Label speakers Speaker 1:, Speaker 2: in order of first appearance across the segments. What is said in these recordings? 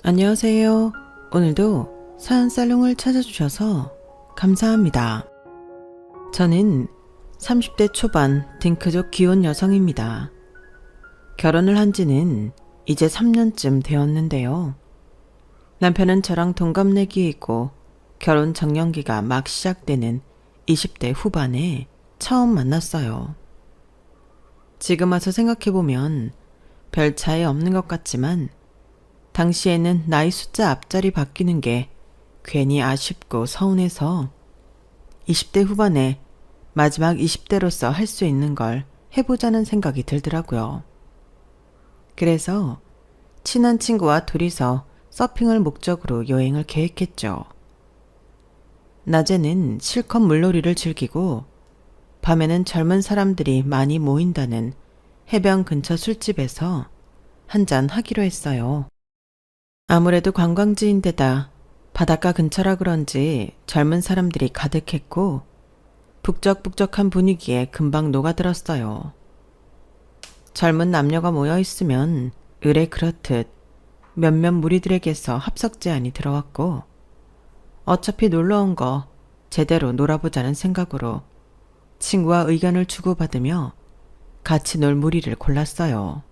Speaker 1: 안녕하세요. 오늘도 사연 살롱을 찾아주셔서 감사합니다. 저는 30대 초반 딩크족 귀혼 여성입니다. 결혼을 한 지는 이제 3년쯤 되었는데요. 남편은 저랑 동갑내기이고 결혼 정년기가 막 시작되는 20대 후반에 처음 만났어요. 지금 와서 생각해보면 별 차이 없는 것 같지만 당시에는 나이 숫자 앞자리 바뀌는 게 괜히 아쉽고 서운해서 20대 후반에 마지막 20대로서 할 수 있는 걸 해보자는 생각이 들더라고요. 그래서 친한 친구와 둘이서 서핑을 목적으로 여행을 계획했죠. 낮에는 실컷 물놀이를 즐기고 밤에는 젊은 사람들이 많이 모인다는 해변 근처 술집에서 한잔 하기로 했어요. 아무래도 관광지인데다 바닷가 근처라 그런지 젊은 사람들이 가득했고 북적북적한 분위기에 금방 녹아들었어요. 젊은 남녀가 모여 있으면 의례 그렇듯 몇몇 무리들에게서 합석 제안이 들어왔고 어차피 놀러 온 거 제대로 놀아보자는 생각으로 친구와 의견을 주고받으며 같이 놀 무리를 골랐어요.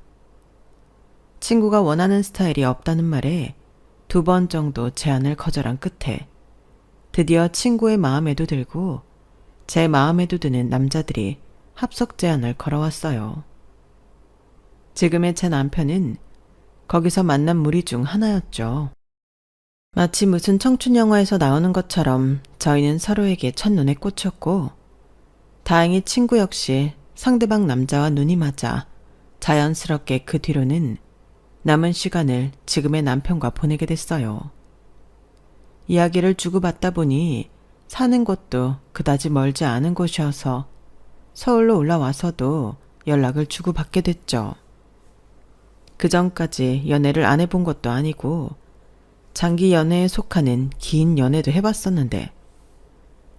Speaker 1: 친구가 원하는 스타일이 없다는 말에 2번 정도 제안을 거절한 끝에 드디어 친구의 마음에도 들고 제 마음에도 드는 남자들이 합석 제안을 걸어왔어요. 지금의 제 남편은 거기서 만난 무리 중 하나였죠. 마치 무슨 청춘 영화에서 나오는 것처럼 저희는 서로에게 첫눈에 꽂혔고 다행히 친구 역시 상대방 남자와 눈이 맞아 자연스럽게 그 뒤로는 남은 시간을 지금의 남편과 보내게 됐어요. 이야기를 주고받다 보니 사는 곳도 그다지 멀지 않은 곳이어서 서울로 올라와서도 연락을 주고받게 됐죠. 그 전까지 연애를 안 해본 것도 아니고 장기 연애에 속하는 긴 연애도 해봤었는데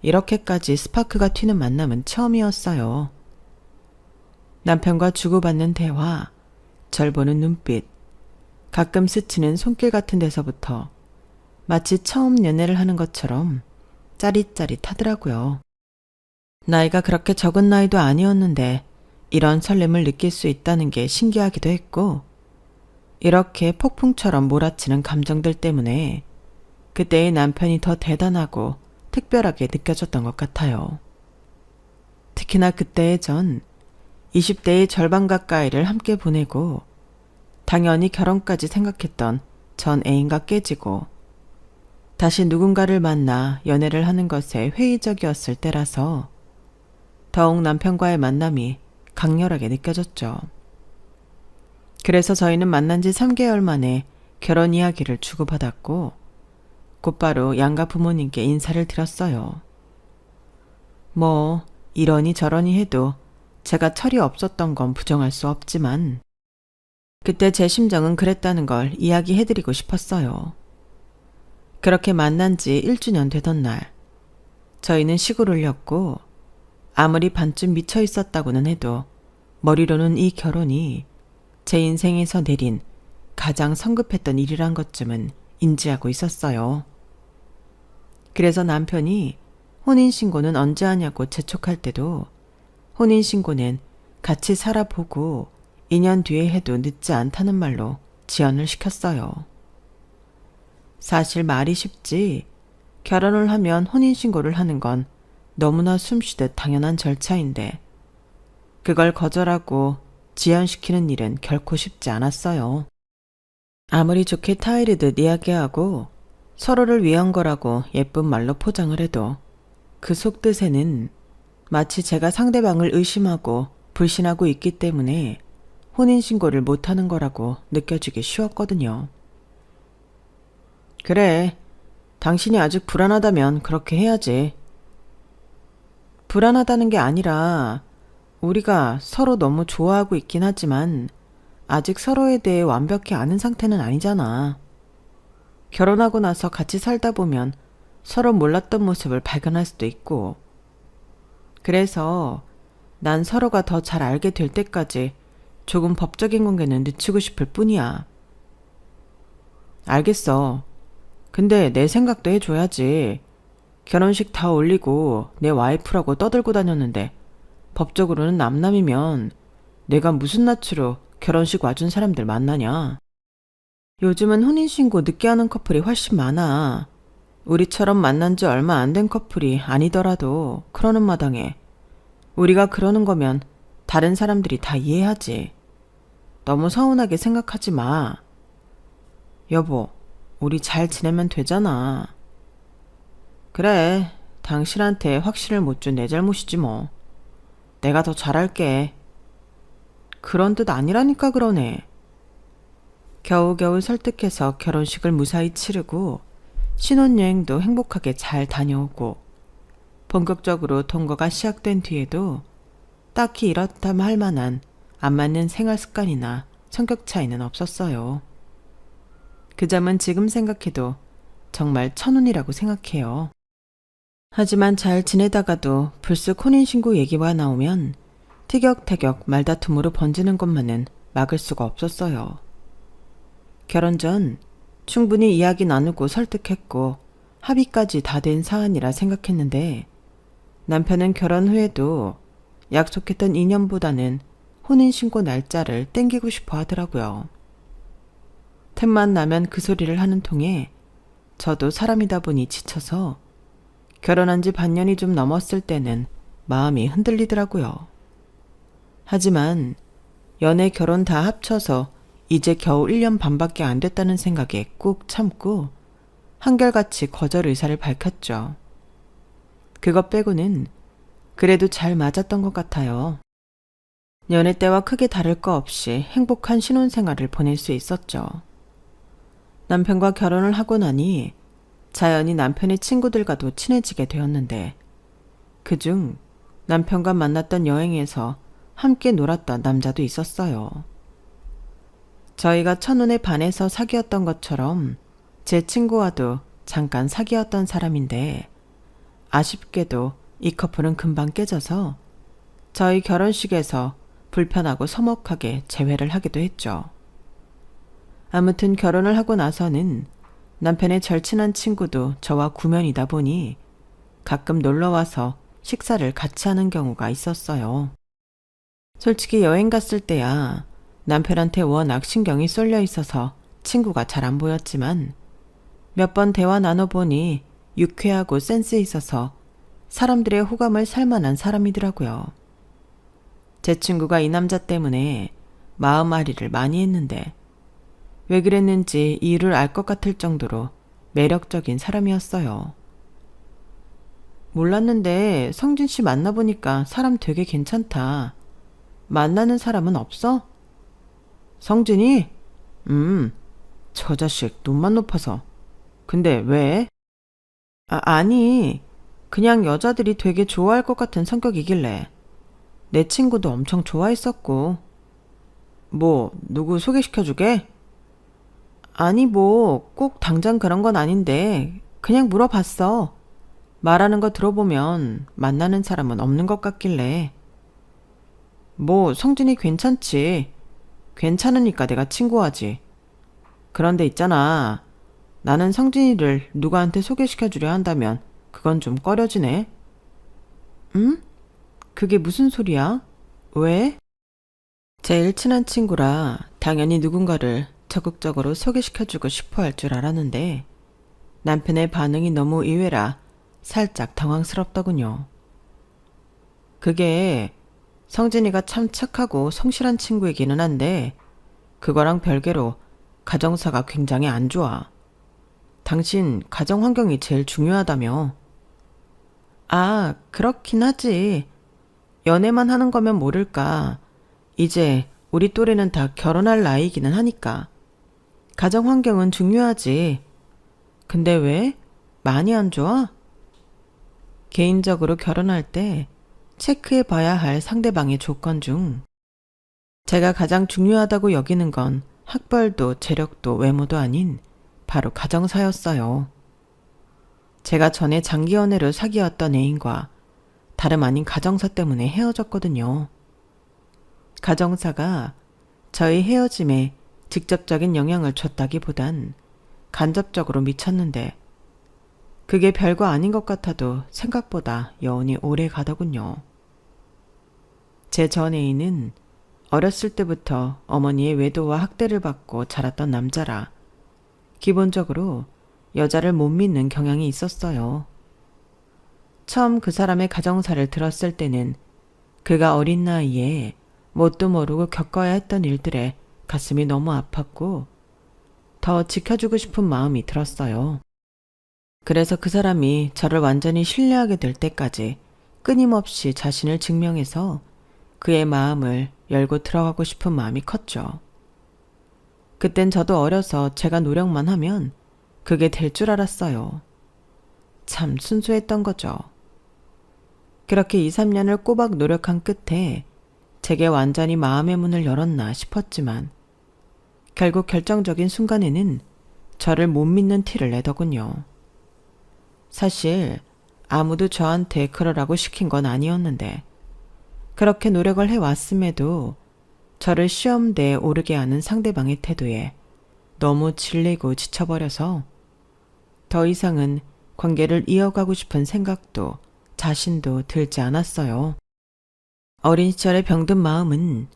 Speaker 1: 이렇게까지 스파크가 튀는 만남은 처음이었어요. 남편과 주고받는 대화, 절 보는 눈빛, 가끔 스치는 손길 같은 데서부터 마치 처음 연애를 하는 것처럼 짜릿짜릿하더라고요. 나이가 그렇게 적은 나이도 아니었는데 이런 설렘을 느낄 수 있다는 게 신기하기도 했고 이렇게 폭풍처럼 몰아치는 감정들 때문에 그때의 남편이 더 대단하고 특별하게 느껴졌던 것 같아요. 특히나 그때의 전 20대의 절반 가까이를 함께 보내고 당연히 결혼까지 생각했던 전 애인과 깨지고 다시 누군가를 만나 연애를 하는 것에 회의적이었을 때라서 더욱 남편과의 만남이 강렬하게 느껴졌죠. 그래서 저희는 만난 지 3개월 만에 결혼 이야기를 주고받았고 곧바로 양가 부모님께 인사를 드렸어요. 뭐 이러니 저러니 해도 제가 철이 없었던 건 부정할 수 없지만 그때 제 심정은 그랬다는 걸 이야기해드리고 싶었어요. 그렇게 만난 지 1주년 되던 날 저희는 시골 올렸고 아무리 반쯤 미쳐 있었다고는 해도 머리로는 이 결혼이 제 인생에서 내린 가장 성급했던 일이란 것쯤은 인지하고 있었어요. 그래서 남편이 혼인신고는 언제 하냐고 재촉할 때도 혼인신고는 같이 살아보고 2년 뒤에 해도 늦지 않다는 말로 지연을 시켰어요. 사실 말이 쉽지 결혼을 하면 혼인신고를 하는 건 너무나 숨쉬듯 당연한 절차인데 그걸 거절하고 지연시키는 일은 결코 쉽지 않았어요. 아무리 좋게 타이르듯 이야기하고 서로를 위한 거라고 예쁜 말로 포장을 해도 그 속뜻에는 마치 제가 상대방을 의심하고 불신하고 있기 때문에 혼인신고를 못하는 거라고 느껴지기 쉬웠거든요. 그래, 당신이 아직 불안하다면 그렇게 해야지. 불안하다는 게 아니라 우리가 서로 너무 좋아하고 있긴 하지만 아직 서로에 대해 완벽히 아는 상태는 아니잖아. 결혼하고 나서 같이 살다 보면 서로 몰랐던 모습을 발견할 수도 있고 그래서 난 서로가 더 잘 알게 될 때까지 조금 법적인 관계는 늦추고 싶을 뿐이야. 알겠어. 근데 내 생각도 해줘야지. 결혼식 다 올리고 내 와이프라고 떠들고 다녔는데 법적으로는 남남이면 내가 무슨 낯으로 결혼식 와준 사람들 만나냐. 요즘은 혼인신고 늦게 하는 커플이 훨씬 많아. 우리처럼 만난 지 얼마 안 된 커플이 아니더라도 그러는 마당에 우리가 그러는 거면 다른 사람들이 다 이해하지. 너무 서운하게 생각하지 마. 여보, 우리 잘 지내면 되잖아. 그래, 당신한테 확신을 못 준 내 잘못이지 뭐. 내가 더 잘할게. 그런 뜻 아니라니까 그러네. 겨우겨우 설득해서 결혼식을 무사히 치르고 신혼여행도 행복하게 잘 다녀오고 본격적으로 동거가 시작된 뒤에도 딱히 이렇다 할 만한 안 맞는 생활 습관이나 성격 차이는 없었어요. 그 점은 지금 생각해도 정말 천운이라고 생각해요. 하지만 잘 지내다가도 불쑥 혼인신고 얘기가 나오면 티격태격 말다툼으로 번지는 것만은 막을 수가 없었어요. 결혼 전 충분히 이야기 나누고 설득했고 합의까지 다 된 사안이라 생각했는데 남편은 결혼 후에도 약속했던 2년보다는 혼인신고 날짜를 땡기고 싶어 하더라고요. 틈만 나면 그 소리를 하는 통에 저도 사람이다 보니 지쳐서 결혼한 지 반년이 좀 넘었을 때는 마음이 흔들리더라고요. 하지만 연애 결혼 다 합쳐서 이제 겨우 1년 반밖에 안 됐다는 생각에 꾹 참고 한결같이 거절 의사를 밝혔죠. 그것 빼고는 그래도 잘 맞았던 것 같아요. 연애 때와 크게 다를 거 없이 행복한 신혼생활을 보낼 수 있었죠. 남편과 결혼을 하고 나니 자연히 남편의 친구들과도 친해지게 되었는데 그중 남편과 만났던 여행에서 함께 놀았던 남자도 있었어요. 저희가 첫눈에 반해서 사귀었던 것처럼 제 친구와도 잠깐 사귀었던 사람인데 아쉽게도 이 커플은 금방 깨져서 저희 결혼식에서 불편하고 서먹하게 재회를 하기도 했죠. 아무튼 결혼을 하고 나서는 남편의 절친한 친구도 저와 구면이다 보니 가끔 놀러와서 식사를 같이 하는 경우가 있었어요. 솔직히 여행 갔을 때야 남편한테 워낙 신경이 쏠려 있어서 친구가 잘 안 보였지만 몇 번 대화 나눠보니 유쾌하고 센스 있어서 사람들의 호감을 살 만한 사람이더라고요. 제 친구가 이 남자 때문에 마음앓이를 많이 했는데 왜 그랬는지 이유를 알 것 같을 정도로 매력적인 사람이었어요. 몰랐는데 성진 씨 만나보니까 사람 되게 괜찮다. 만나는 사람은 없어? 성진이? 저 자식 눈만 높아서. 근데 왜? 아니, 그냥 여자들이 되게 좋아할 것 같은 성격이길래. 내 친구도 엄청 좋아했었고. 뭐, 누구 소개시켜주게? 아니 뭐 꼭 당장 그런 건 아닌데 그냥 물어봤어. 말하는 거 들어보면 만나는 사람은 없는 것 같길래. 뭐 성진이 괜찮지. 괜찮으니까 내가 친구하지. 그런데 있잖아. 나는 성진이를 누구한테 소개시켜주려 한다면 그건 좀 꺼려지네. 응? 그게 무슨 소리야? 왜? 제일 친한 친구라 당연히 누군가를 적극적으로 소개시켜주고 싶어 할 줄 알았는데 남편의 반응이 너무 의외라 살짝 당황스럽더군요. 그게 성진이가 참 착하고 성실한 친구이기는 한데 그거랑 별개로 가정사가 굉장히 안 좋아. 당신 가정 환경이 제일 중요하다며. 아, 그렇긴 하지. 연애만 하는 거면 모를까. 이제 우리 또래는 다 결혼할 나이기는 하니까. 가정 환경은 중요하지. 근데 왜? 많이 안 좋아? 개인적으로 결혼할 때 체크해 봐야 할 상대방의 조건 중 제가 가장 중요하다고 여기는 건 학벌도 재력도 외모도 아닌 바로 가정사였어요. 제가 전에 장기 연애로 사귀었던 애인과 다름 아닌 가정사 때문에 헤어졌거든요. 가정사가 저희 헤어짐에 직접적인 영향을 줬다기보단 간접적으로 미쳤는데 그게 별거 아닌 것 같아도 생각보다 여운이 오래 가더군요. 제 전 애인은 어렸을 때부터 어머니의 외도와 학대를 받고 자랐던 남자라 기본적으로 여자를 못 믿는 경향이 있었어요. 처음 그 사람의 가정사를 들었을 때는 그가 어린 나이에 뭣도 모르고 겪어야 했던 일들에 가슴이 너무 아팠고 더 지켜주고 싶은 마음이 들었어요. 그래서 그 사람이 저를 완전히 신뢰하게 될 때까지 끊임없이 자신을 증명해서 그의 마음을 열고 들어가고 싶은 마음이 컸죠. 그땐 저도 어려서 제가 노력만 하면 그게 될 줄 알았어요. 참 순수했던 거죠. 그렇게 2, 3년을 꼬박 노력한 끝에 제게 완전히 마음의 문을 열었나 싶었지만 결국 결정적인 순간에는 저를 못 믿는 티를 내더군요. 사실 아무도 저한테 그러라고 시킨 건 아니었는데 그렇게 노력을 해왔음에도 저를 시험대에 오르게 하는 상대방의 태도에 너무 질리고 지쳐버려서 더 이상은 관계를 이어가고 싶은 생각도 자신도 들지 않았어요. 어린 시절의 병든 마음은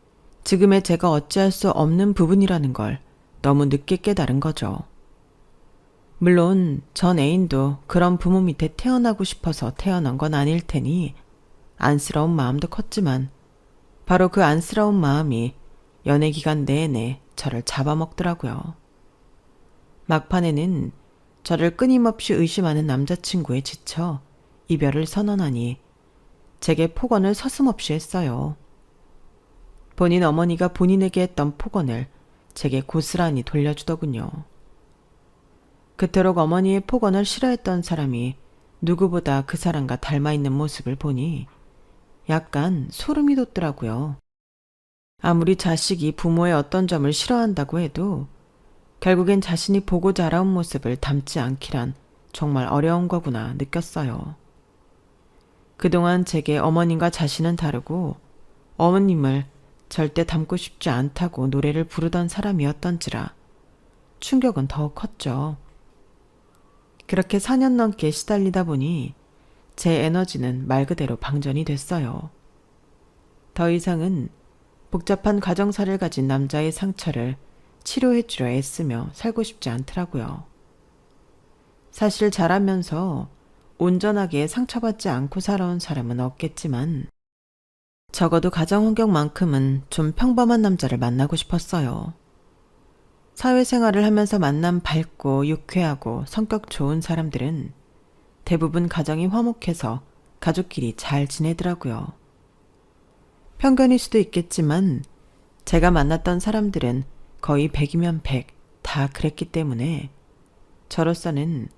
Speaker 1: 지금의 제가 어찌할 수 없는 부분이라는 걸 너무 늦게 깨달은 거죠. 물론 전 애인도 그런 부모 밑에 태어나고 싶어서 태어난 건 아닐 테니 안쓰러운 마음도 컸지만 바로 그 안쓰러운 마음이 연애 기간 내내 저를 잡아먹더라고요. 막판에는 저를 끊임없이 의심하는 남자친구에 지쳐 이별을 선언하니 제게 폭언을 서슴없이 했어요. 본인 어머니가 본인에게 했던 폭언을 제게 고스란히 돌려주더군요. 그토록 어머니의 폭언을 싫어했던 사람이 누구보다 그 사람과 닮아있는 모습을 보니 약간 소름이 돋더라고요. 아무리 자식이 부모의 어떤 점을 싫어한다고 해도 결국엔 자신이 보고 자라온 모습을 닮지 않기란 정말 어려운 거구나 느꼈어요. 그동안 제게 어머님과 자신은 다르고 어머님을 절대 닮고 싶지 않다고 노래를 부르던 사람이었던지라 충격은 더욱 컸죠. 그렇게 4년 넘게 시달리다 보니 제 에너지는 말 그대로 방전이 됐어요. 더 이상은 복잡한 가정사를 가진 남자의 상처를 치료해주려 애쓰며 살고 싶지 않더라고요. 사실 자라면서 온전하게 상처받지 않고 살아온 사람은 없겠지만 적어도 가정 환경만큼은 좀 평범한 남자를 만나고 싶었어요. 사회생활을 하면서 만난 밝고 유쾌하고 성격 좋은 사람들은 대부분 가정이 화목해서 가족끼리 잘 지내더라고요. 편견일 수도 있겠지만 제가 만났던 사람들은 거의 100이면 100 다 그랬기 때문에 저로서는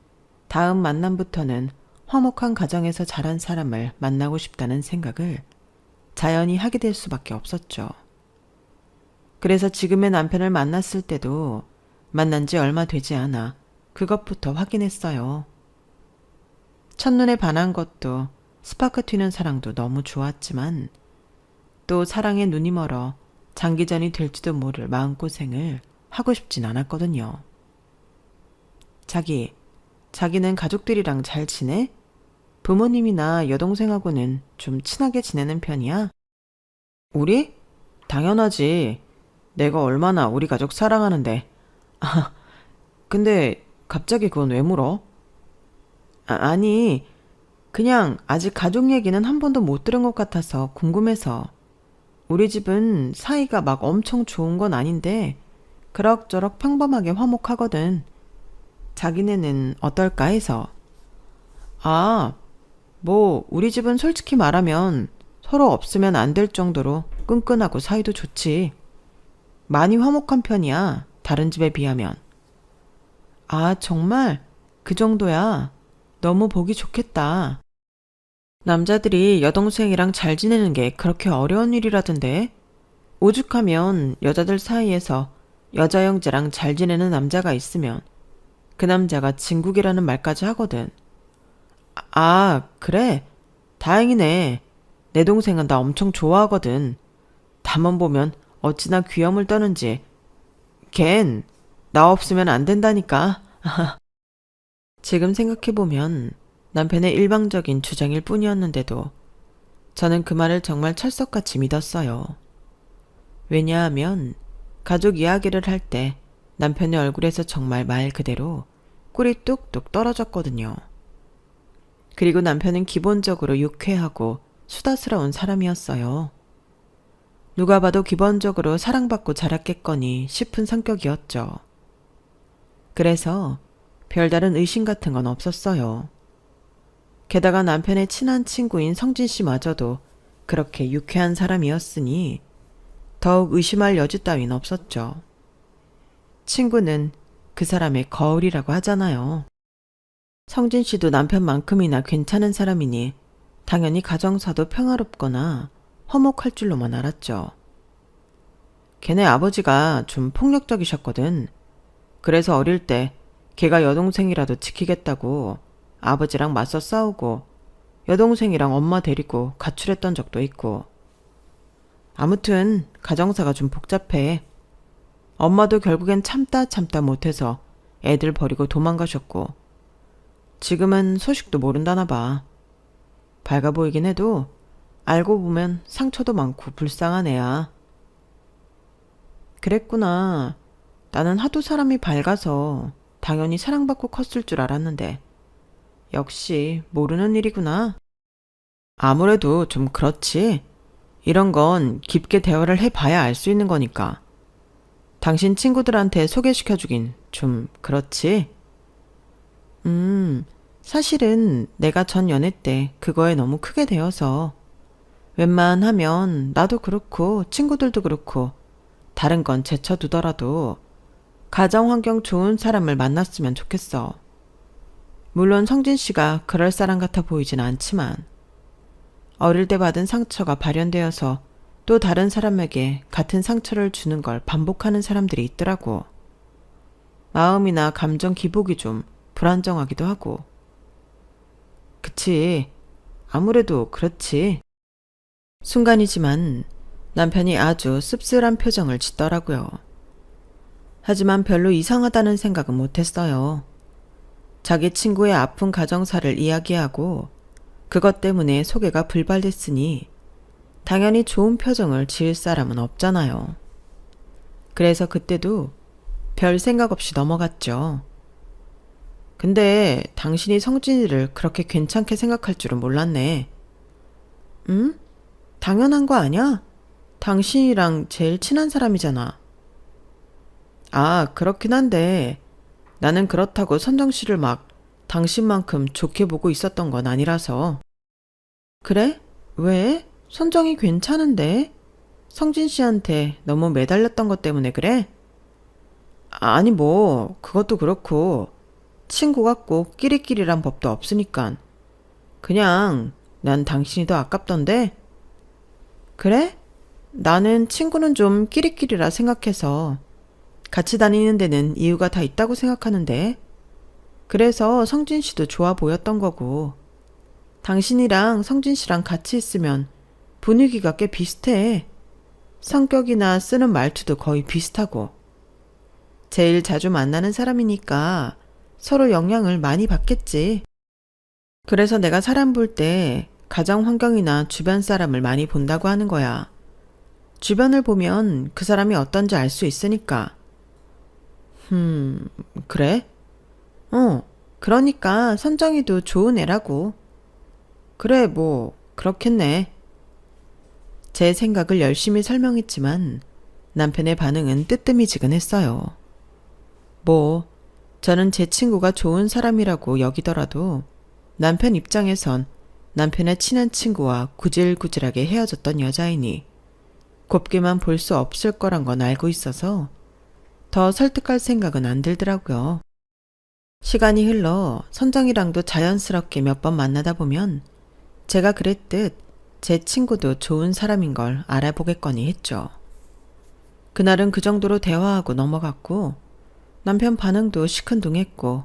Speaker 1: 다음 만남부터는 화목한 가정에서 자란 사람을 만나고 싶다는 생각을 자연히 하게 될 수밖에 없었죠. 그래서 지금의 남편을 만났을 때도 만난 지 얼마 되지 않아 그것부터 확인했어요. 첫눈에 반한 것도 스파크 튀는 사랑도 너무 좋았지만 또 사랑에 눈이 멀어 장기전이 될지도 모를 마음고생을 하고 싶진 않았거든요. 자기는 가족들이랑 잘 지내? 부모님이나 여동생하고는 좀 친하게 지내는 편이야? 우리? 당연하지. 내가 얼마나 우리 가족 사랑하는데. 아, 근데 갑자기 그건 왜 물어? 아니, 그냥 아직 가족 얘기는 한 번도 못 들은 것 같아서 궁금해서. 우리 집은 사이가 막 엄청 좋은 건 아닌데 그럭저럭 평범하게 화목하거든. 자기네는 어떨까 해서. 우리 집은 솔직히 말하면 서로 없으면 안 될 정도로 끈끈하고 사이도 좋지. 많이 화목한 편이야, 다른 집에 비하면. 정말? 그 정도야? 너무 보기 좋겠다. 남자들이 여동생이랑 잘 지내는 게 그렇게 어려운 일이라던데? 오죽하면 여자들 사이에서 여자 형제랑 잘 지내는 남자가 있으면 그 남자가 진국이라는 말까지 하거든. 그래? 다행이네. 내 동생은 나 엄청 좋아하거든. 다만 보면 어찌나 귀염을 떠는지. 걘 나 없으면 안 된다니까. 지금 생각해보면 남편의 일방적인 주장일 뿐이었는데도 저는 그 말을 정말 철석같이 믿었어요. 왜냐하면 가족 이야기를 할 때 남편의 얼굴에서 정말 말 그대로 꿀이 뚝뚝 떨어졌거든요. 그리고 남편은 기본적으로 유쾌하고 수다스러운 사람이었어요. 누가 봐도 기본적으로 사랑받고 자랐겠거니 싶은 성격이었죠. 그래서 별다른 의심 같은 건 없었어요. 게다가 남편의 친한 친구인 성진 씨마저도 그렇게 유쾌한 사람이었으니 더욱 의심할 여지 따윈 없었죠. 친구는 그 사람의 거울이라고 하잖아요. 성진 씨도 남편만큼이나 괜찮은 사람이니 당연히 가정사도 평화롭거나 화목할 줄로만 알았죠. 걔네 아버지가 좀 폭력적이셨거든. 그래서 어릴 때 걔가 여동생이라도 지키겠다고 아버지랑 맞서 싸우고 여동생이랑 엄마 데리고 가출했던 적도 있고. 아무튼 가정사가 좀 복잡해. 엄마도 결국엔 참다 못해서 애들 버리고 도망가셨고 지금은 소식도 모른다나 봐. 밝아 보이긴 해도 알고 보면 상처도 많고 불쌍한 애야. 그랬구나. 나는 하도 사람이 밝아서 당연히 사랑받고 컸을 줄 알았는데 역시 모르는 일이구나. 아무래도 좀 그렇지. 이런 건 깊게 대화를 해봐야 알 수 있는 거니까. 당신 친구들한테 소개시켜주긴 좀 그렇지? 사실은 내가 전 연애 때 그거에 너무 크게 대어서 웬만하면 나도 그렇고 친구들도 그렇고 다른 건 제쳐두더라도 가정환경 좋은 사람을 만났으면 좋겠어. 물론 성진 씨가 그럴 사람 같아 보이진 않지만 어릴 때 받은 상처가 발현되어서 또 다른 사람에게 같은 상처를 주는 걸 반복하는 사람들이 있더라고. 마음이나 감정 기복이 좀 불안정하기도 하고. 그치. 아무래도 그렇지. 순간이지만 남편이 아주 씁쓸한 표정을 짓더라고요. 하지만 별로 이상하다는 생각은 못했어요. 자기 친구의 아픈 가정사를 이야기하고 그것 때문에 소개가 불발됐으니 당연히 좋은 표정을 지을 사람은 없잖아요. 그래서 그때도 별 생각 없이 넘어갔죠. 근데 당신이 성진이를 그렇게 괜찮게 생각할 줄은 몰랐네. 응? 당연한 거 아니야? 당신이랑 제일 친한 사람이잖아. 아, 그렇긴 한데 나는 그렇다고 선정 씨를 막 당신만큼 좋게 보고 있었던 건 아니라서. 그래? 왜? 선정이 괜찮은데? 성진 씨한테 너무 매달렸던 것 때문에 그래? 아니 뭐 그것도 그렇고 친구가 꼭 끼리끼리란 법도 없으니깐. 그냥 난 당신이 더 아깝던데? 그래? 나는 친구는 좀 끼리끼리라 생각해서 같이 다니는 데는 이유가 다 있다고 생각하는데. 그래서 성진 씨도 좋아 보였던 거고. 당신이랑 성진 씨랑 같이 있으면 분위기가 꽤 비슷해. 성격이나 쓰는 말투도 거의 비슷하고. 제일 자주 만나는 사람이니까 서로 영향을 많이 받겠지. 그래서 내가 사람 볼 때 가정 환경이나 주변 사람을 많이 본다고 하는 거야. 주변을 보면 그 사람이 어떤지 알 수 있으니까. 그래? 그러니까 선정이도 좋은 애라고. 그래, 뭐 그렇겠네. 제 생각을 열심히 설명했지만 남편의 반응은 뜨뜨미지근했어요. 뭐 저는 제 친구가 좋은 사람이라고 여기더라도 남편 입장에선 남편의 친한 친구와 구질구질하게 헤어졌던 여자이니 곱게만 볼 수 없을 거란 건 알고 있어서 더 설득할 생각은 안 들더라고요. 시간이 흘러 선정이랑도 자연스럽게 몇 번 만나다 보면 제가 그랬듯 제 친구도 좋은 사람인 걸 알아보겠거니 했죠. 그날은 그 정도로 대화하고 넘어갔고 남편 반응도 시큰둥했고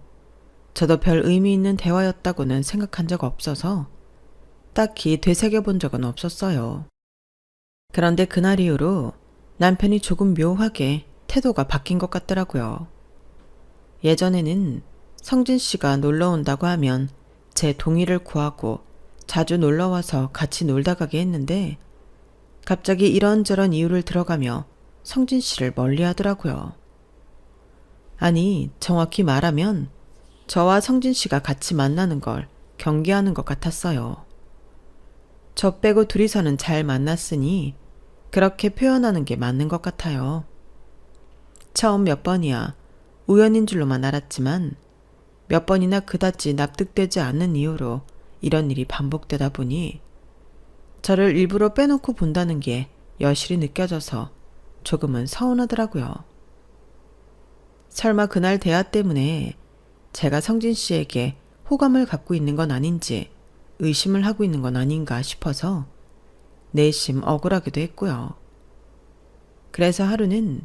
Speaker 1: 저도 별 의미 있는 대화였다고는 생각한 적 없어서 딱히 되새겨본 적은 없었어요. 그런데 그날 이후로 남편이 조금 묘하게 태도가 바뀐 것 같더라고요. 예전에는 성진 씨가 놀러 온다고 하면 제 동의를 구하고 자주 놀러와서 같이 놀다 가게 했는데 갑자기 이런저런 이유를 들어가며 성진 씨를 멀리 하더라고요. 아니, 정확히 말하면 저와 성진 씨가 같이 만나는 걸 경계하는 것 같았어요. 저 빼고 둘이서는 잘 만났으니 그렇게 표현하는 게 맞는 것 같아요. 처음 몇 번이야 우연인 줄로만 알았지만 몇 번이나 그다지 납득되지 않는 이유로 이런 일이 반복되다 보니 저를 일부러 빼놓고 본다는 게 여실히 느껴져서 조금은 서운하더라고요. 설마 그날 대화 때문에 제가 성진 씨에게 호감을 갖고 있는 건 아닌지 의심을 하고 있는 건 아닌가 싶어서 내심 억울하기도 했고요. 그래서 하루는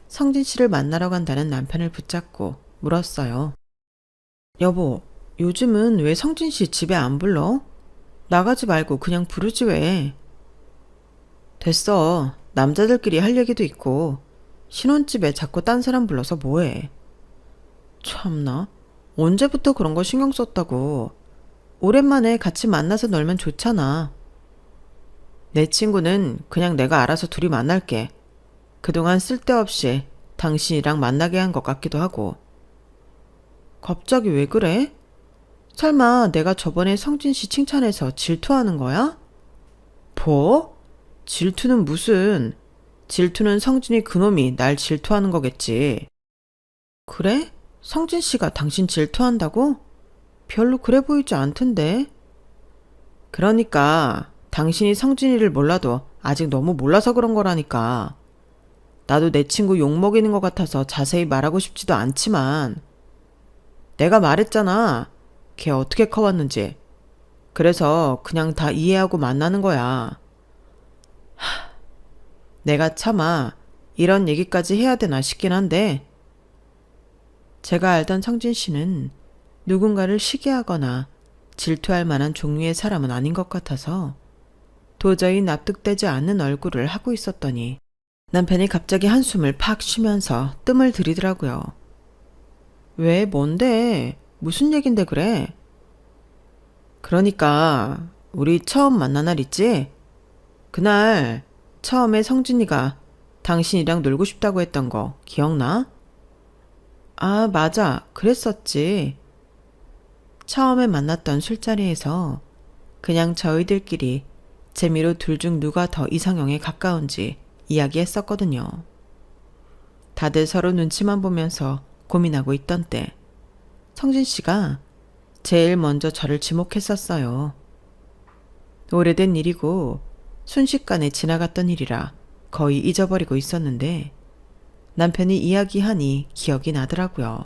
Speaker 1: 성진 씨를 만나러 간다는 남편을 붙잡고 물었어요. 여보, 요즘은 왜 성진 씨 집에 안 불러? 나가지 말고 그냥 부르지 왜? 됐어. 남자들끼리 할 얘기도 있고 신혼집에 자꾸 딴 사람 불러서 뭐해? 참나. 언제부터 그런 거 신경 썼다고. 오랜만에 같이 만나서 놀면 좋잖아. 내 친구는 그냥 내가 알아서 둘이 만날게. 그동안 쓸데없이 당신이랑 만나게 한 것 같기도 하고. 갑자기 왜 그래? 설마 내가 저번에 성진 씨 칭찬해서 질투하는 거야? 뭐? 질투는 무슨? 질투는 성진이 그놈이 날 질투하는 거겠지. 그래? 성진 씨가 당신 질투한다고? 별로 그래 보이지 않던데. 그러니까 당신이 성진이를 몰라도 아직 너무 몰라서 그런 거라니까. 나도 내 친구 욕먹이는 것 같아서 자세히 말하고 싶지도 않지만 내가 말했잖아. 걔 어떻게 커왔는지. 그래서 그냥 다 이해하고 만나는 거야. 내가 차마 이런 얘기까지 해야 되나 싶긴 한데 제가 알던 성진 씨는 누군가를 시기하거나 질투할 만한 종류의 사람은 아닌 것 같아서 도저히 납득되지 않는 얼굴을 하고 있었더니 남편이 갑자기 한숨을 팍 쉬면서 뜸을 들이더라고요. 왜 뭔데? 무슨 얘긴데 그래? 그러니까 우리 처음 만난 날 있지? 그날 처음에 성진이가 당신이랑 놀고 싶다고 했던 거 기억나? 아, 맞아. 그랬었지. 처음에 만났던 술자리에서 그냥 저희들끼리 재미로 둘 중 누가 더 이상형에 가까운지 이야기했었거든요. 다들 서로 눈치만 보면서 고민하고 있던 때 성진 씨가 제일 먼저 저를 지목했었어요. 오래된 일이고 순식간에 지나갔던 일이라 거의 잊어버리고 있었는데 남편이 이야기하니 기억이 나더라고요.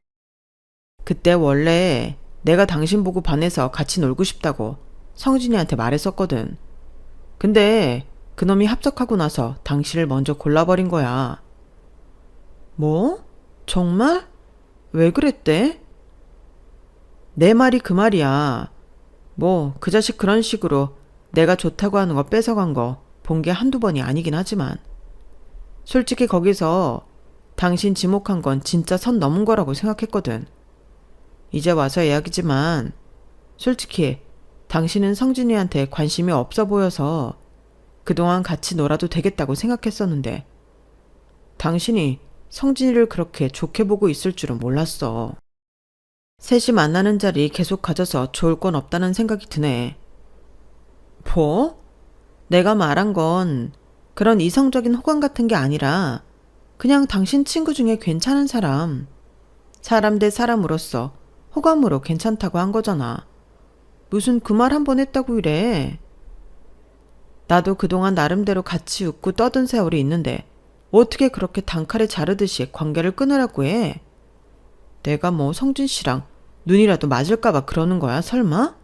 Speaker 1: 그때 원래 내가 당신 보고 반해서 같이 놀고 싶다고 성진이한테 말했었거든. 근데 그놈이 합석하고 나서 당신을 먼저 골라버린 거야. 뭐? 정말? 왜 그랬대? 내 말이 그 말이야. 뭐 그 자식 그런 식으로 내가 좋다고 하는 거 뺏어간 거 본 게 한두 번이 아니긴 하지만 솔직히 거기서 당신 지목한 건 진짜 선 넘은 거라고 생각했거든. 이제 와서 이야기지만 솔직히 당신은 성진이한테 관심이 없어 보여서 그동안 같이 놀아도 되겠다고 생각했었는데 당신이 성진이를 그렇게 좋게 보고 있을 줄은 몰랐어. 셋이 만나는 자리 계속 가져서 좋을 건 없다는 생각이 드네. 뭐? 내가 말한 건 그런 이성적인 호감 같은 게 아니라 그냥 당신 친구 중에 괜찮은 사람 대 사람으로서 호감으로 괜찮다고 한 거잖아. 무슨 그 말 한 번 했다고 이래. 나도 그동안 나름대로 같이 웃고 떠든 세월이 있는데 어떻게 그렇게 단칼에 자르듯이 관계를 끊으라고 해. 내가 뭐 성진 씨랑 눈이라도 맞을까봐 그러는 거야 설마?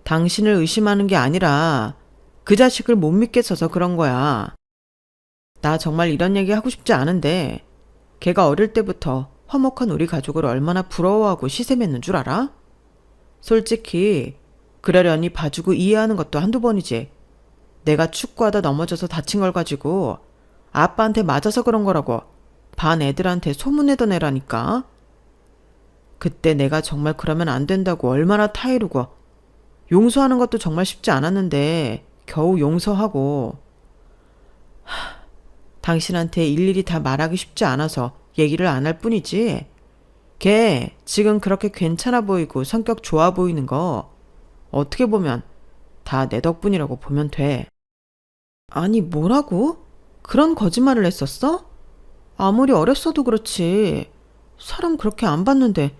Speaker 1: 당신을 의심하는 게 아니라 그 자식을 못 믿겠어서 그런 거야. 나 정말 이런 얘기 하고 싶지 않은데 걔가 어릴 때부터 화목한 우리 가족을 얼마나 부러워하고 시샘했는 줄 알아? 솔직히 그러려니 봐주고 이해하는 것도 한두 번이지. 내가 축구하다 넘어져서 다친 걸 가지고 아빠한테 맞아서 그런 거라고 반 애들한테 소문내던 애라니까. 그때 내가 정말 그러면 안 된다고 얼마나 타이르고 용서하는 것도 정말 쉽지 않았는데 겨우 용서하고 당신한테 일일이 다 말하기 쉽지 않아서 얘기를 안 할 뿐이지. 걔 지금 그렇게 괜찮아 보이고 성격 좋아 보이는 거 어떻게 보면 다 내 덕분이라고 보면 돼. 아니 뭐라고? 그런 거짓말을 했었어? 아무리 어렸어도 그렇지. 사람 그렇게 안 봤는데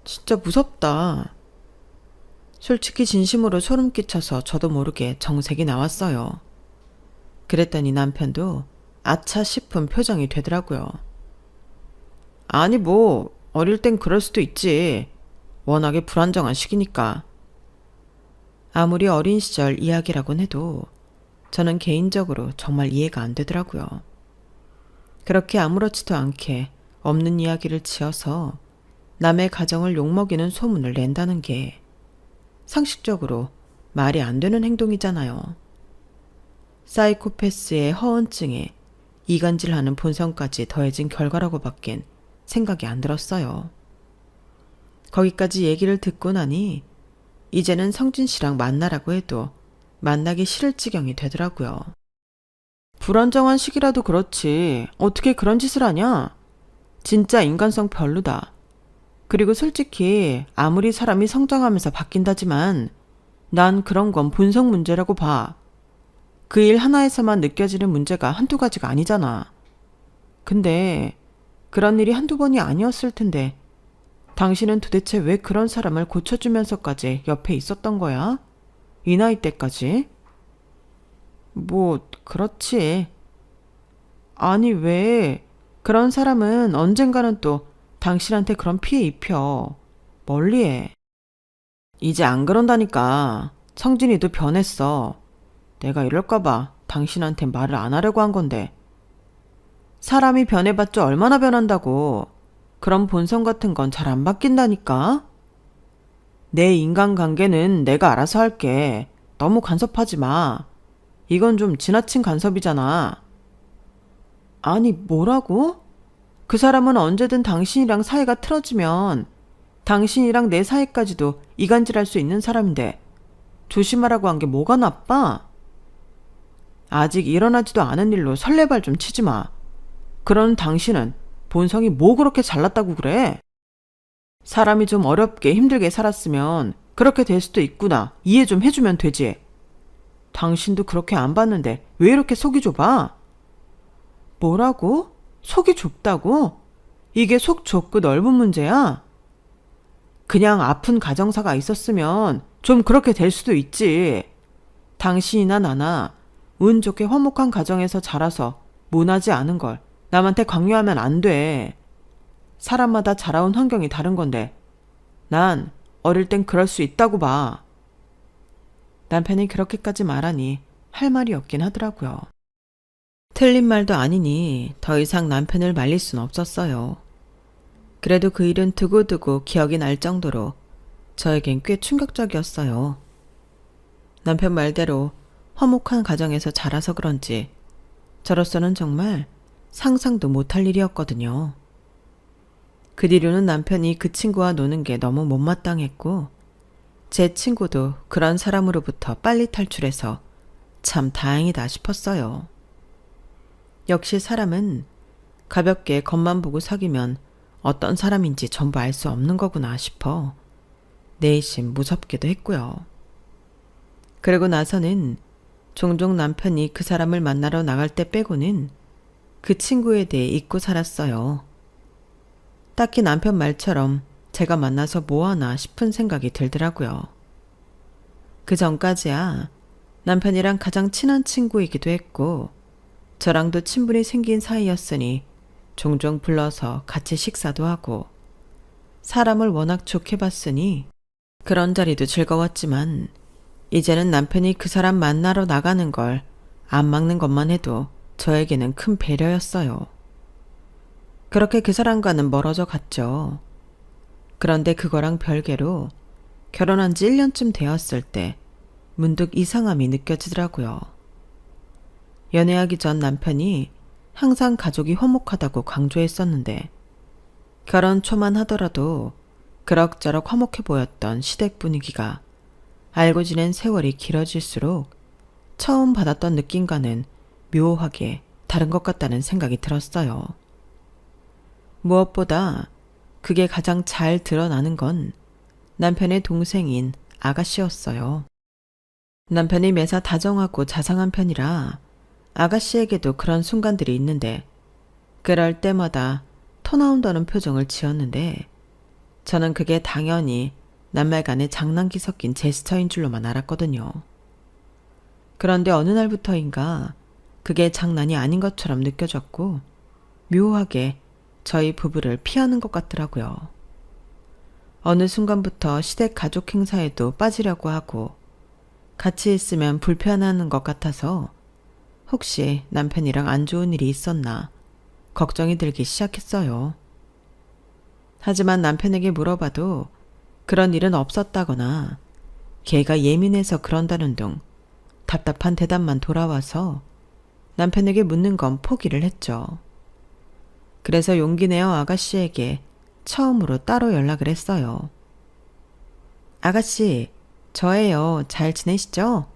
Speaker 1: 진짜 무섭다. 솔직히 진심으로 소름 끼쳐서 저도 모르게 정색이 나왔어요. 그랬더니 남편도 아차 싶은 표정이 되더라고요. 아니 뭐 어릴 땐 그럴 수도 있지. 워낙에 불안정한 시기니까. 아무리 어린 시절 이야기라곤 해도 저는 개인적으로 정말 이해가 안 되더라고요. 그렇게 아무렇지도 않게 없는 이야기를 지어서 남의 가정을 욕먹이는 소문을 낸다는 게 상식적으로 말이 안 되는 행동이잖아요. 사이코패스의 허언증에 이간질하는 본성까지 더해진 결과라고 밖엔 생각이 안 들었어요. 거기까지 얘기를 듣고 나니 이제는 성진 씨랑 만나라고 해도 만나기 싫을 지경이 되더라고요. 불안정한 시기라도 그렇지 어떻게 그런 짓을 하냐? 진짜 인간성 별로다. 그리고 솔직히 아무리 사람이 성장하면서 바뀐다지만 난 그런 건 본성 문제라고 봐. 그 일 하나에서만 느껴지는 문제가 한두 가지가 아니잖아. 근데 그런 일이 한두 번이 아니었을 텐데 당신은 도대체 왜 그런 사람을 고쳐주면서까지 옆에 있었던 거야? 이 나이 때까지? 뭐 그렇지. 아니 왜 그런 사람은 언젠가는 또 당신한테 그런 피해 입혀. 멀리해. 이제 안 그런다니까. 성진이도 변했어. 내가 이럴까봐 당신한테 말을 안 하려고 한 건데. 사람이 변해봤자 얼마나 변한다고. 그런 본성 같은 건 잘 안 바뀐다니까. 내 인간관계는 내가 알아서 할게. 너무 간섭하지 마. 이건 좀 지나친 간섭이잖아. 아니 뭐라고? 그 사람은 언제든 당신이랑 사이가 틀어지면 당신이랑 내 사이까지도 이간질할 수 있는 사람인데 조심하라고 한 게 뭐가 나빠? 아직 일어나지도 않은 일로 설레발 좀 치지 마. 그런 당신은 본성이 뭐 그렇게 잘났다고 그래? 사람이 좀 어렵게 힘들게 살았으면 그렇게 될 수도 있구나. 이해 좀 해주면 되지. 당신도 그렇게 안 봤는데 왜 이렇게 속이 좁아? 뭐라고? 속이 좁다고? 이게 속 좁고 넓은 문제야? 그냥 아픈 가정사가 있었으면 좀 그렇게 될 수도 있지. 당신이나 나나 운 좋게 화목한 가정에서 자라서 모나지 않은 걸 남한테 강요하면 안 돼. 사람마다 자라온 환경이 다른 건데 난 어릴 땐 그럴 수 있다고 봐. 남편이 그렇게까지 말하니 할 말이 없긴 하더라고요. 틀린 말도 아니니 더 이상 남편을 말릴 순 없었어요. 그래도 그 일은 두고두고 기억이 날 정도로 저에겐 꽤 충격적이었어요. 남편 말대로 화목한 가정에서 자라서 그런지 저로서는 정말 상상도 못할 일이었거든요. 그 뒤로는 남편이 그 친구와 노는 게 너무 못마땅했고 제 친구도 그런 사람으로부터 빨리 탈출해서 참 다행이다 싶었어요. 역시 사람은 가볍게 겉만 보고 사귀면 어떤 사람인지 전부 알 수 없는 거구나 싶어 내심 무섭기도 했고요. 그리고 나서는 종종 남편이 그 사람을 만나러 나갈 때 빼고는 그 친구에 대해 잊고 살았어요. 딱히 남편 말처럼 제가 만나서 뭐하나 싶은 생각이 들더라고요. 그 전까지야 남편이랑 가장 친한 친구이기도 했고 저랑도 친분이 생긴 사이였으니 종종 불러서 같이 식사도 하고 사람을 워낙 좋게 봤으니 그런 자리도 즐거웠지만 이제는 남편이 그 사람 만나러 나가는 걸 안 막는 것만 해도 저에게는 큰 배려였어요. 그렇게 그 사람과는 멀어져 갔죠. 그런데 그거랑 별개로 결혼한 지 1년쯤 되었을 때 문득 이상함이 느껴지더라고요. 연애하기 전 남편이 항상 가족이 화목하다고 강조했었는데 결혼 초만 하더라도 그럭저럭 화목해 보였던 시댁 분위기가 알고 지낸 세월이 길어질수록 처음 받았던 느낌과는 묘하게 다른 것 같다는 생각이 들었어요. 무엇보다 그게 가장 잘 드러나는 건 남편의 동생인 아가씨였어요. 남편이 매사 다정하고 자상한 편이라 아가씨에게도 그런 순간들이 있는데 그럴 때마다 토 나온다는 표정을 지었는데 저는 그게 당연히 낱말간의 장난기 섞인 제스처인 줄로만 알았거든요. 그런데 어느 날부터인가 그게 장난이 아닌 것처럼 느껴졌고 묘하게 저희 부부를 피하는 것 같더라고요. 어느 순간부터 시댁 가족 행사에도 빠지려고 하고 같이 있으면 불편해하는 것 같아서 혹시 남편이랑 안 좋은 일이 있었나 걱정이 들기 시작했어요. 하지만 남편에게 물어봐도 그런 일은 없었다거나 걔가 예민해서 그런다는 등 답답한 대답만 돌아와서 남편에게 묻는 건 포기를 했죠. 그래서 용기 내어 아가씨에게 처음으로 따로 연락을 했어요. 아가씨, 저예요. 잘 지내시죠?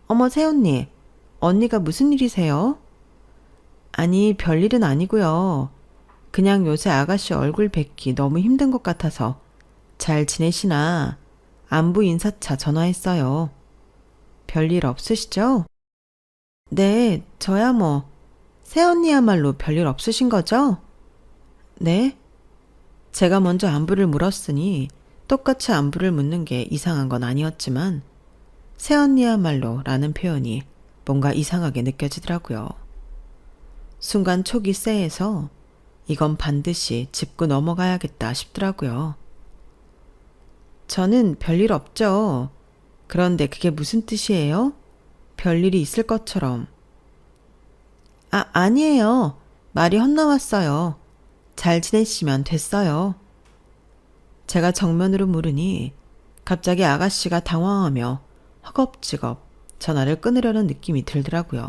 Speaker 1: 어머, 새언니, 언니가 무슨 일이세요? 아니, 별일은 아니고요. 그냥 요새 아가씨 얼굴 뵙기 너무 힘든 것 같아서 잘 지내시나 안부 인사차 전화했어요. 별일 없으시죠? 네, 저야 뭐. 새언니야말로 별일 없으신 거죠? 네? 제가 먼저 안부를 물었으니 똑같이 안부를 묻는 게 이상한 건 아니었지만 새언니야말로 라는 표현이 뭔가 이상하게 느껴지더라고요. 순간 촉이 쎄해서 이건 반드시 짚고 넘어가야겠다 싶더라고요. 저는 별일 없죠. 그런데 그게 무슨 뜻이에요? 별일이 있을 것처럼. 아니에요. 말이 헛나왔어요. 잘 지내시면 됐어요. 제가 정면으로 물으니 갑자기 아가씨가 당황하며 허겁지겁 전화를 끊으려는 느낌이 들더라고요.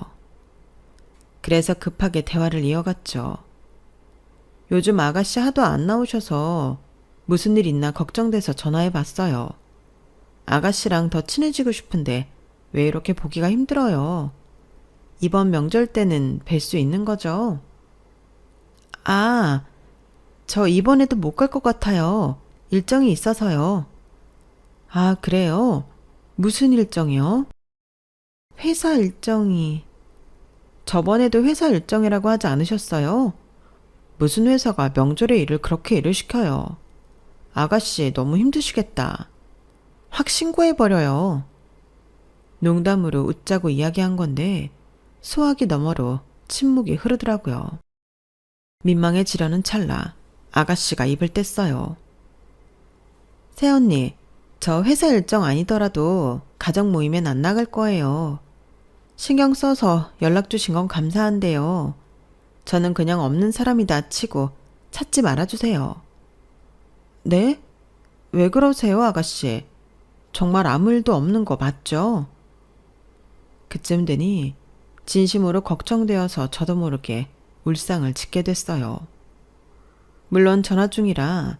Speaker 1: 그래서 급하게 대화를 이어갔죠. 요즘 아가씨 하도 안 나오셔서 무슨 일 있나 걱정돼서 전화해봤어요. 아가씨랑 더 친해지고 싶은데 왜 이렇게 보기가 힘들어요? 이번 명절 때는 뵐 수 있는 거죠? 저 이번에도 못 갈 것 같아요. 일정이 있어서요. 아, 그래요? 무슨 일정이요? 회사 일정이. 저번에도 회사 일정이라고 하지 않으셨어요? 무슨 회사가 명절에 일을 그렇게 일을 시켜요. 아가씨 너무 힘드시겠다. 확 신고해버려요. 농담으로 웃자고 이야기한 건데 소화기 너머로 침묵이 흐르더라고요. 민망해지려는 찰나 아가씨가 입을 뗐어요. 새언니, 저 회사 일정 아니더라도 가족 모임엔 안 나갈 거예요. 신경 써서 연락 주신 건 감사한데요. 저는 그냥 없는 사람이다 치고 찾지 말아주세요. 네? 왜 그러세요, 아가씨? 정말 아무 일도 없는 거 맞죠? 그쯤 되니 진심으로 걱정되어서 저도 모르게 울상을 짓게 됐어요. 물론 전화 중이라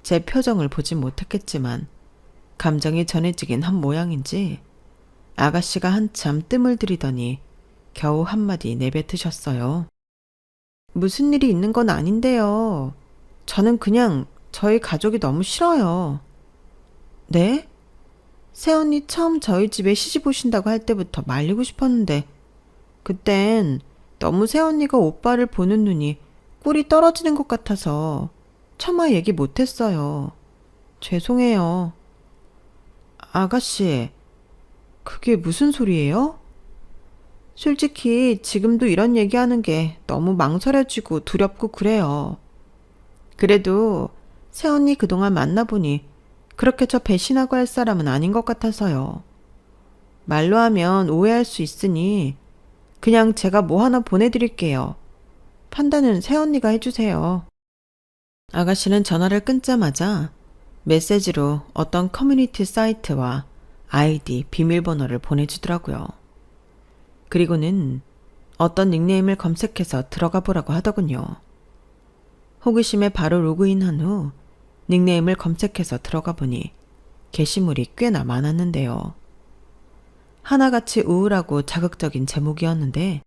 Speaker 1: 제 표정을 보진 못했겠지만 감정이 전해지긴 한 모양인지 아가씨가 한참 뜸을 들이더니 겨우 한마디 내뱉으셨어요. 무슨 일이 있는 건 아닌데요. 저는 그냥 저희 가족이 너무 싫어요. 네? 새언니 처음 저희 집에 시집 오신다고 할 때부터 말리고 싶었는데 그땐 너무 새언니가 오빠를 보는 눈이 꿀이 떨어지는 것 같아서 차마 얘기 못했어요. 죄송해요. 아가씨, 그게 무슨 소리예요? 솔직히 지금도 이런 얘기하는 게 너무 망설여지고 두렵고 그래요. 그래도 새언니 그동안 만나보니 그렇게 저 배신하고 할 사람은 아닌 것 같아서요. 말로 하면 오해할 수 있으니 그냥 제가 뭐 하나 보내드릴게요. 판단은 새언니가 해주세요. 아가씨는 전화를 끊자마자 메시지로 어떤 커뮤니티 사이트와 아이디 비밀번호를 보내주더라고요. 그리고는 어떤 닉네임을 검색해서 들어가 보라고 하더군요. 호기심에 바로 로그인한 후 닉네임을 검색해서 들어가 보니 게시물이 꽤나 많았는데요. 하나같이 우울하고 자극적인 제목이었는데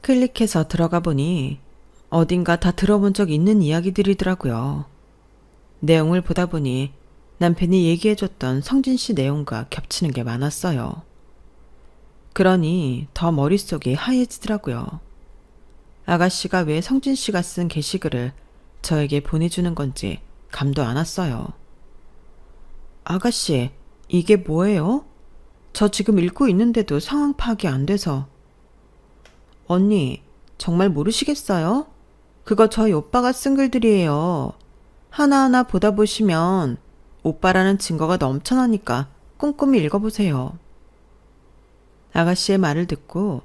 Speaker 1: 클릭해서 들어가 보니 어딘가 다 들어본 적 있는 이야기들이더라고요. 내용을 보다 보니 남편이 얘기해줬던 성진 씨 내용과 겹치는 게 많았어요. 그러니 더 머릿속이 하얘지더라고요. 아가씨가 왜 성진 씨가 쓴 게시글을 저에게 보내주는 건지 감도 안 왔어요. 아가씨, 이게 뭐예요? 저 지금 읽고 있는데도 상황 파악이 안 돼서. 언니, 정말 모르시겠어요? 그거 저희 오빠가 쓴 글들이에요. 하나하나 보다 보시면 오빠라는 증거가 넘쳐나니까 꼼꼼히 읽어보세요. 아가씨의 말을 듣고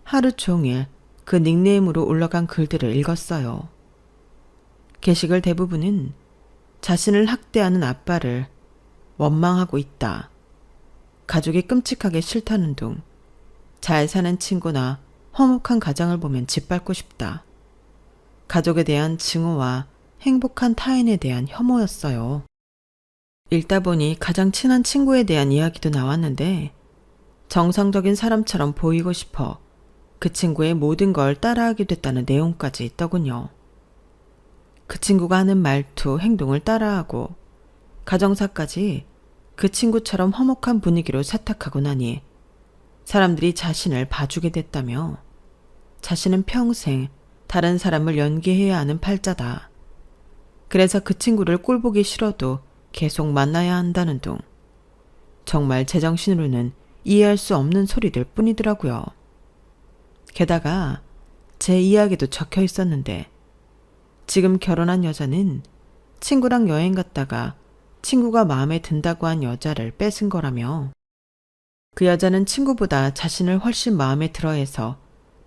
Speaker 1: 하루 종일 그 닉네임으로 올라간 글들을 읽었어요. 게시글 대부분은 자신을 학대하는 아빠를 원망하고 있다. 가족이 끔찍하게 싫다는 둥. 잘 사는 친구나 화목한 가정을 보면 짓밟고 싶다. 가족에 대한 증오와 행복한 타인에 대한 혐오였어요. 읽다 보니 가장 친한 친구에 대한 이야기도 나왔는데 정상적인 사람처럼 보이고 싶어 그 친구의 모든 걸 따라하게 됐다는 내용까지 있더군요. 그 친구가 하는 말투, 행동을 따라하고 가정사까지 그 친구처럼 화목한 분위기로 세탁하고 나니 사람들이 자신을 봐주게 됐다며 자신은 평생 다른 사람을 연기해야 하는 팔자다. 그래서 그 친구를 꼴보기 싫어도 계속 만나야 한다는 둥. 정말 제정신으로는 이해할 수 없는 소리들 뿐이더라고요. 게다가 제 이야기도 적혀 있었는데 지금 결혼한 여자는 친구랑 여행 갔다가 친구가 마음에 든다고 한 여자를 뺏은 거라며 그 여자는 친구보다 자신을 훨씬 마음에 들어해서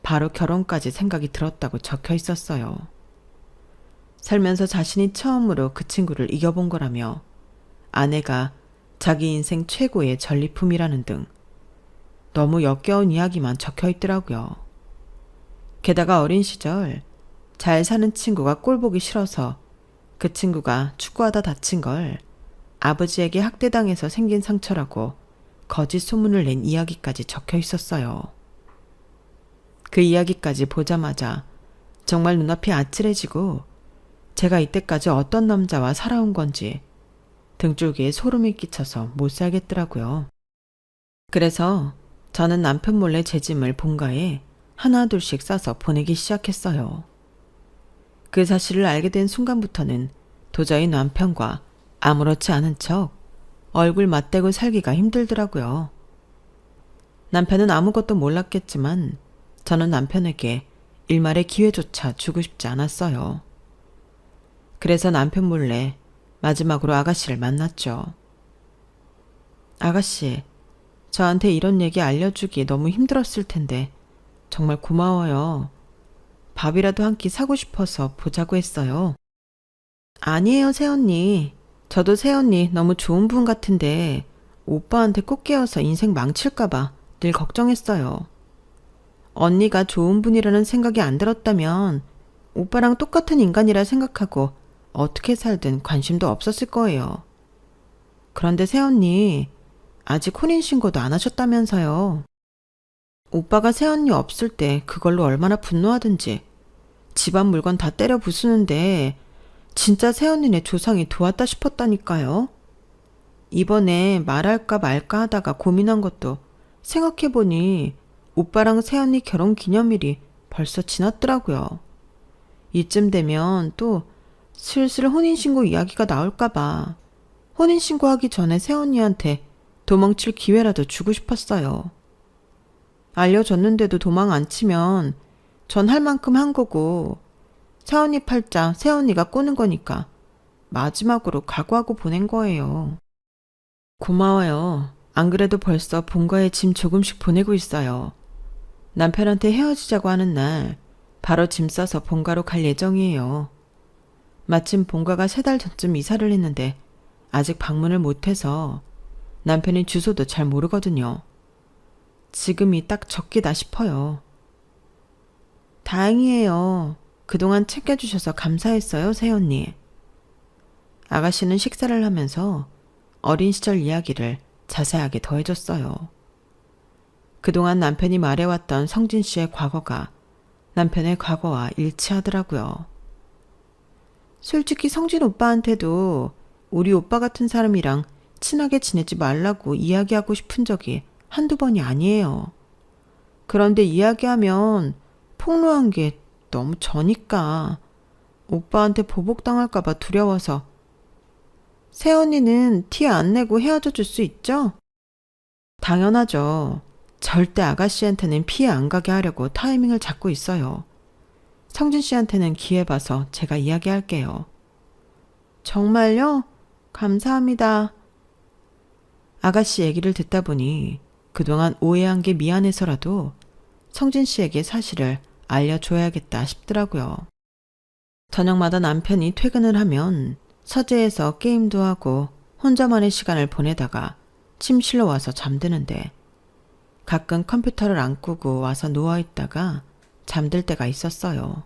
Speaker 1: 바로 결혼까지 생각이 들었다고 적혀 있었어요. 살면서 자신이 처음으로 그 친구를 이겨본 거라며 아내가 자기 인생 최고의 전리품이라는 등 너무 역겨운 이야기만 적혀 있더라고요. 게다가 어린 시절 잘 사는 친구가 꼴보기 싫어서 그 친구가 축구하다 다친 걸 아버지에게 학대당해서 생긴 상처라고 거짓 소문을 낸 이야기까지 적혀 있었어요. 그 이야기까지 보자마자 정말 눈앞이 아찔해지고 제가 이때까지 어떤 남자와 살아온 건지 등줄기에 소름이 끼쳐서 못 살겠더라고요. 그래서 저는 남편 몰래 제 짐을 본가에 하나둘씩 싸서 보내기 시작했어요. 그 사실을 알게 된 순간부터는 도저히 남편과 아무렇지 않은 척 얼굴 맞대고 살기가 힘들더라고요. 남편은 아무것도 몰랐겠지만 저는 남편에게 일말의 기회조차 주고 싶지 않았어요. 그래서 남편 몰래 마지막으로 아가씨를 만났죠. 아가씨, 저한테 이런 얘기 알려주기 너무 힘들었을 텐데 정말 고마워요. 밥이라도 한 끼 사고 싶어서 보자고 했어요. 아니에요, 새언니. 저도 새언니 너무 좋은 분 같은데 오빠한테 꼭 깨어서 인생 망칠까봐 늘 걱정했어요. 언니가 좋은 분이라는 생각이 안 들었다면 오빠랑 똑같은 인간이라 생각하고 어떻게 살든 관심도 없었을 거예요. 그런데 새언니, 아직 혼인신고도 안 하셨다면서요. 오빠가 새언니 없을 때 그걸로 얼마나 분노하든지 집안 물건 다 때려 부수는데 진짜 새언니네 조상이 도왔다 싶었다니까요. 이번에 말할까 말까 하다가 고민한 것도 생각해보니 오빠랑 새언니 결혼 기념일이 벌써 지났더라고요. 이쯤 되면 또 슬슬 혼인신고 이야기가 나올까봐 혼인신고하기 전에 새언니한테 도망칠 기회라도 주고 싶었어요. 알려줬는데도 도망 안 치면 전 할 만큼 한 거고 새언니 팔자 새언니가 꼬는 거니까 마지막으로 각오하고 보낸 거예요. 고마워요. 안 그래도 벌써 본가에 짐 조금씩 보내고 있어요. 남편한테 헤어지자고 하는 날 바로 짐 싸서 본가로 갈 예정이에요. 마침 본가가 3달 전쯤 이사를 했는데 아직 방문을 못해서 남편이 주소도 잘 모르거든요. 지금이 딱 적기다 싶어요. 다행이에요. 그동안 챙겨주셔서 감사했어요, 새언니. 아가씨는 식사를 하면서 어린 시절 이야기를 자세하게 더해줬어요. 그동안 남편이 말해왔던 성진 씨의 과거가 남편의 과거와 일치하더라고요. 솔직히 성진 오빠한테도 우리 오빠 같은 사람이랑 친하게 지내지 말라고 이야기하고 싶은 적이 한두 번이 아니에요. 그런데 이야기하면 폭로한 게 너무 저니까 오빠한테 보복당할까봐 두려워서. 새언니는 티 안 내고 헤어져 줄 수 있죠? 당연하죠. 절대 아가씨한테는 피해 안 가게 하려고 타이밍을 잡고 있어요. 성진 씨한테는 기회 봐서 제가 이야기할게요. 정말요? 감사합니다. 아가씨 얘기를 듣다 보니 그동안 오해한 게 미안해서라도 성진 씨에게 사실을 알려줘야겠다 싶더라고요. 저녁마다 남편이 퇴근을 하면 서재에서 게임도 하고 혼자만의 시간을 보내다가 침실로 와서 잠드는데 가끔 컴퓨터를 안 끄고 와서 누워있다가 잠들 때가 있었어요.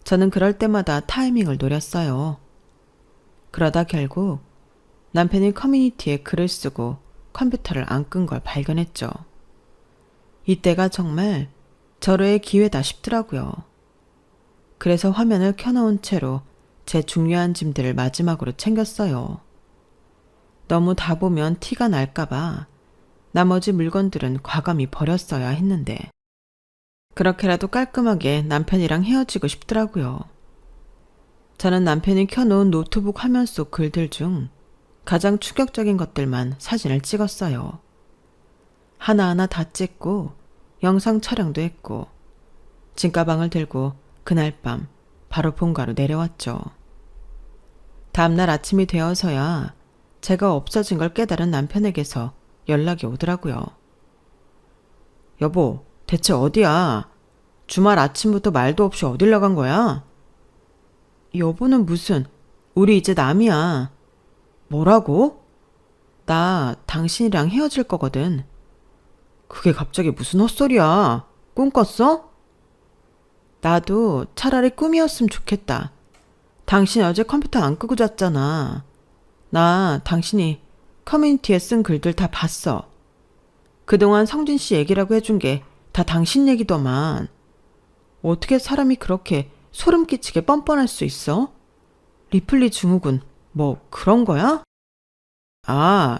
Speaker 1: 저는 그럴 때마다 타이밍을 노렸어요. 그러다 결국 남편이 커뮤니티에 글을 쓰고 컴퓨터를 안 끈 걸 발견했죠. 이때가 정말 절호의 기회다 싶더라고요. 그래서 화면을 켜놓은 채로 제 중요한 짐들을 마지막으로 챙겼어요. 너무 다 보면 티가 날까봐 나머지 물건들은 과감히 버렸어야 했는데 그렇게라도 깔끔하게 남편이랑 헤어지고 싶더라고요. 저는 남편이 켜놓은 노트북 화면 속 글들 중 가장 충격적인 것들만 사진을 찍었어요. 하나하나 다 찍고 영상 촬영도 했고 짐가방을 들고 그날 밤 바로 본가로 내려왔죠. 다음날 아침이 되어서야 제가 없어진 걸 깨달은 남편에게서 연락이 오더라고요. 여보, 대체 어디야? 주말 아침부터 말도 없이 어딜 나간 거야? 여보는 무슨, 우리 이제 남이야. 뭐라고? 나 당신이랑 헤어질 거거든. 그게 갑자기 무슨 헛소리야? 꿈 꿨어? 나도 차라리 꿈이었으면 좋겠다. 당신 어제 컴퓨터 안 끄고 잤잖아. 나 당신이 커뮤니티에 쓴 글들 다 봤어. 그동안 성진 씨 얘기라고 해준 게 다 당신 얘기더만. 어떻게 사람이 그렇게 소름 끼치게 뻔뻔할 수 있어? 리플리 증후군 뭐 그런 거야? 아,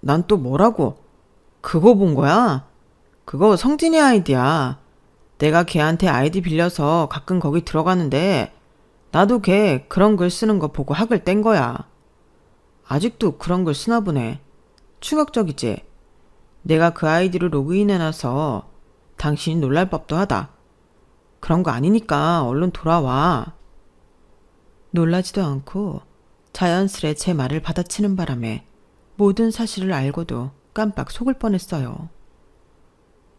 Speaker 1: 난 또 뭐라고? 그거 본 거야? 그거 성진이 아이디야. 내가 걔한테 아이디 빌려서 가끔 거기 들어가는데 나도 걔 그런 글 쓰는 거 보고 학을 뗀 거야. 아직도 그런 글 쓰나 보네. 충격적이지? 내가 그 아이디로 로그인해놔서 당신이 놀랄 법도 하다. 그런 거 아니니까 얼른 돌아와. 놀라지도 않고 자연스레 제 말을 받아치는 바람에 모든 사실을 알고도 깜빡 속을 뻔했어요.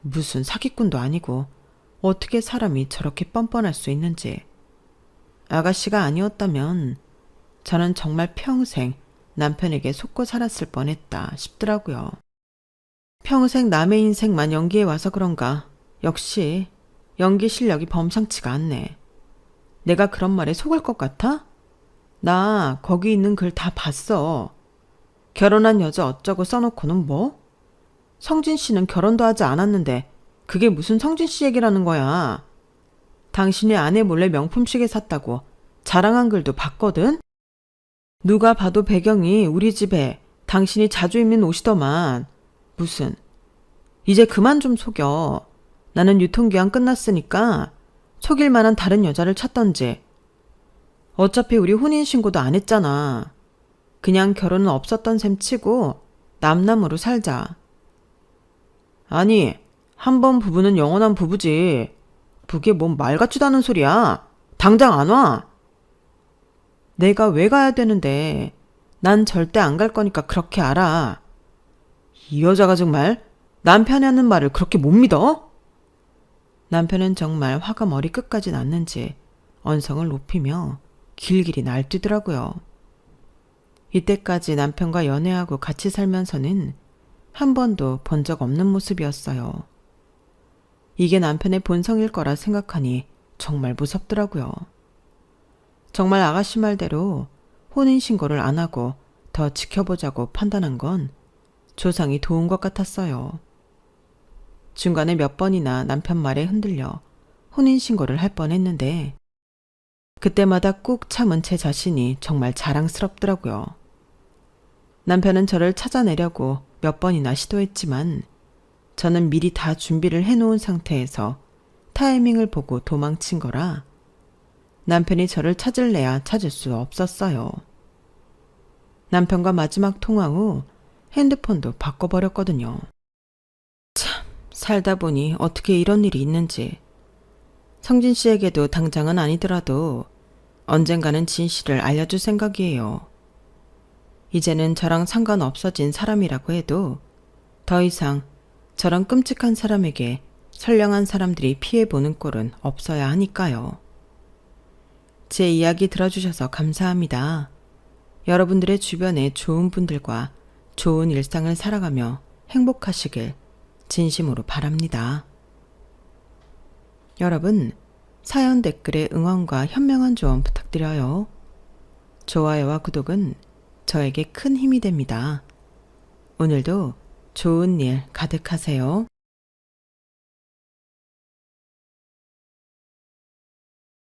Speaker 1: 무슨 사기꾼도 아니고 어떻게 사람이 저렇게 뻔뻔할 수 있는지. 아가씨가 아니었다면 저는 정말 평생 남편에게 속고 살았을 뻔했다 싶더라고요. 평생 남의 인생만 연기해 와서 그런가 역시 연기 실력이 범상치가 않네. 내가 그런 말에 속을 것 같아? 나 거기 있는 글 다 봤어. 결혼한 여자 어쩌고 써놓고는 뭐? 성진 씨는 결혼도 하지 않았는데 그게 무슨 성진 씨 얘기라는 거야. 당신이 아내 몰래 명품 시계 샀다고 자랑한 글도 봤거든? 누가 봐도 배경이 우리 집에 당신이 자주 입는 옷이더만. 무슨. 이제 그만 좀 속여. 나는 유통기한 끝났으니까 속일 만한 다른 여자를 찾던지. 어차피 우리 혼인신고도 안 했잖아. 그냥 결혼은 없었던 셈 치고 남남으로 살자. 아니, 한 번 부부는 영원한 부부지. 그게 뭔 말 같지도 않은 소리야. 당장 안 와. 내가 왜 가야 되는데. 난 절대 안 갈 거니까 그렇게 알아. 이 여자가 정말 남편이 하는 말을 그렇게 못 믿어? 남편은 정말 화가 머리 끝까지 났는지 언성을 높이며 길길이 날뛰더라고요. 이때까지 남편과 연애하고 같이 살면서는 한 번도 본 적 없는 모습이었어요. 이게 남편의 본성일 거라 생각하니 정말 무섭더라고요. 정말 아가씨 말대로 혼인신고를 안 하고 더 지켜보자고 판단한 건 조상이 도운 것 같았어요. 중간에 몇 번이나 남편 말에 흔들려 혼인신고를 할 뻔했는데 그때마다 꾹 참은 제 자신이 정말 자랑스럽더라고요. 남편은 저를 찾아내려고 몇 번이나 시도했지만 저는 미리 다 준비를 해놓은 상태에서 타이밍을 보고 도망친 거라 남편이 저를 찾을래야 찾을 수 없었어요. 남편과 마지막 통화 후 핸드폰도 바꿔버렸거든요. 참, 살다 보니 어떻게 이런 일이 있는지. 성진 씨에게도 당장은 아니더라도 언젠가는 진실을 알려줄 생각이에요. 이제는 저랑 상관없어진 사람이라고 해도 더 이상 저런 끔찍한 사람에게 선량한 사람들이 피해보는 꼴은 없어야 하니까요. 제 이야기 들어주셔서 감사합니다. 여러분들의 주변에 좋은 분들과 좋은 일상을 살아가며 행복하시길 진심으로 바랍니다. 여러분, 사연 댓글에 응원과 현명한 조언 부탁드려요. 좋아요와 구독은 저에게 큰 힘이 됩니다. 오늘도 좋은 일 가득하세요.